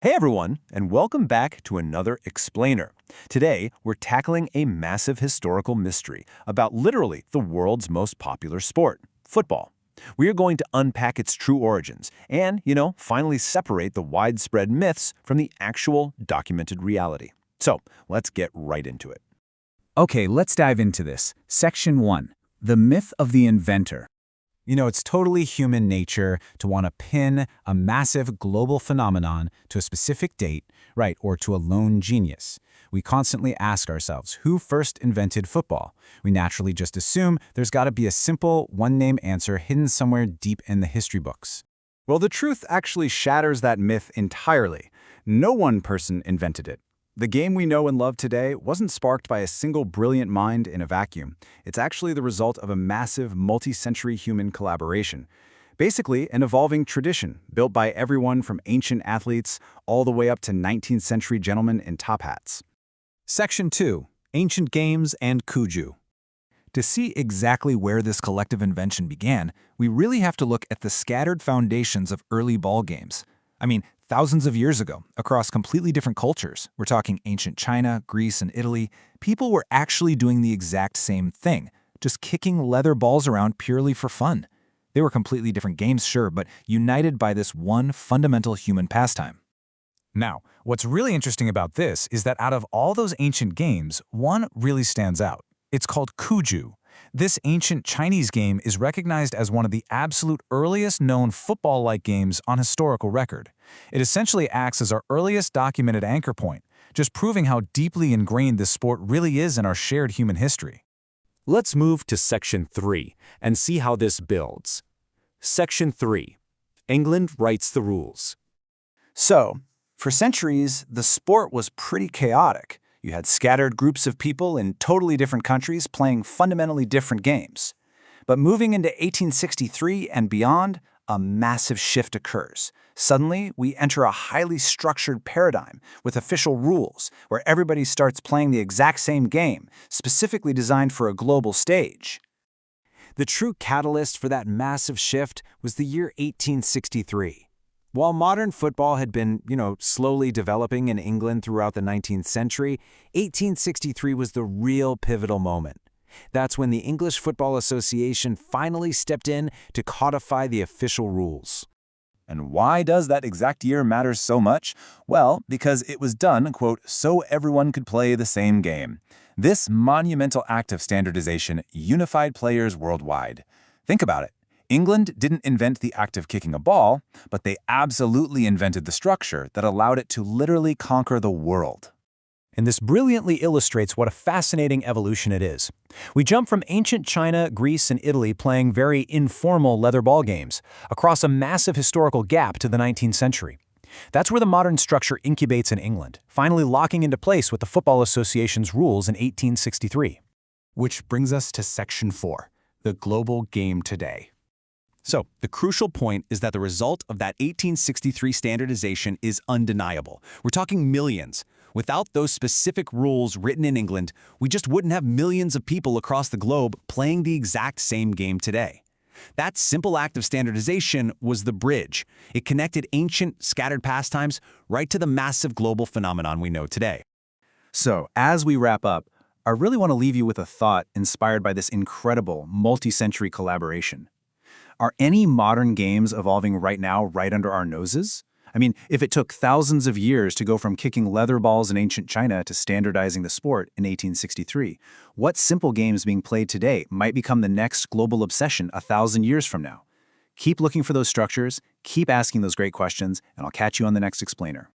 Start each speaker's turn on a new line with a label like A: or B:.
A: Hey everyone, and welcome back to another Explainer. Today, we're tackling a massive historical mystery about literally the world's most popular sport, football. We are going to unpack its true origins and, finally separate the widespread myths from the actual documented reality. So, let's get right into it.
B: Okay, let's dive into this. Section 1. The Myth of the Inventor. It's totally human nature to want to pin a massive global phenomenon to a specific date, right, or to a lone genius. We constantly ask ourselves, who first invented football? We naturally just assume there's got to be a simple, one-name answer hidden somewhere deep in the history books.
C: Well, the truth actually shatters that myth entirely. No one person invented it. The game we know and love today wasn't sparked by a single brilliant mind in a vacuum. It's actually the result of a massive, multi-century human collaboration. Basically, an evolving tradition built by everyone from ancient athletes all the way up to 19th century gentlemen in top hats.
B: Section 2. Ancient Games and Kuju. To see exactly where this collective invention began, we really have to look at the scattered foundations of early ball games. Thousands of years ago, across completely different cultures, we're talking ancient China, Greece, and Italy, people were actually doing the exact same thing, just kicking leather balls around purely for fun. They were completely different games, sure, but united by this one fundamental human pastime. Now, what's really interesting about this is that out of all those ancient games, one really stands out. It's called Kuju. This ancient Chinese game is recognized as one of the absolute earliest known football-like games on historical record. It essentially acts as our earliest documented anchor point, just proving how deeply ingrained this sport really is in our shared human history.
D: Let's move to Section 3 and see how this builds. Section 3. England writes the rules.
A: So, for centuries, the sport was pretty chaotic. You had scattered groups of people in totally different countries playing fundamentally different games. But moving into 1863 and beyond, a massive shift occurs. Suddenly, we enter a highly structured paradigm with official rules where everybody starts playing the exact same game, specifically designed for a global stage.
B: The true catalyst for that massive shift was the year 1863. While modern football had been, slowly developing in England throughout the 19th century, 1863 was the real pivotal moment. That's when the English Football Association finally stepped in to codify the official rules.
A: And why does that exact year matter so much? Well, because it was done, quote, so everyone could play the same game. This monumental act of standardization unified players worldwide. Think about it. England didn't invent the act of kicking a ball, but they absolutely invented the structure that allowed it to literally conquer the world.
E: And this brilliantly illustrates what a fascinating evolution it is. We jump from ancient China, Greece, and Italy playing very informal leather ball games across a massive historical gap to the 19th century. That's where the modern structure incubates in England, finally locking into place with the Football Association's rules in 1863.
B: Which brings us to Section 4, the global game today.
D: So, the crucial point is that the result of that 1863 standardization is undeniable. We're talking millions. Without those specific rules written in England, we just wouldn't have millions of people across the globe playing the exact same game today. That simple act of standardization was the bridge. It connected ancient, scattered pastimes right to the massive global phenomenon we know today.
C: So, as we wrap up, I really want to leave you with a thought inspired by this incredible multi-century collaboration. Are any modern games evolving right now right under our noses? If it took thousands of years to go from kicking leather balls in ancient China to standardizing the sport in 1863, what simple games being played today might become the next global obsession 1,000 years from now? Keep looking for those structures, keep asking those great questions, and I'll catch you on the next Explainer.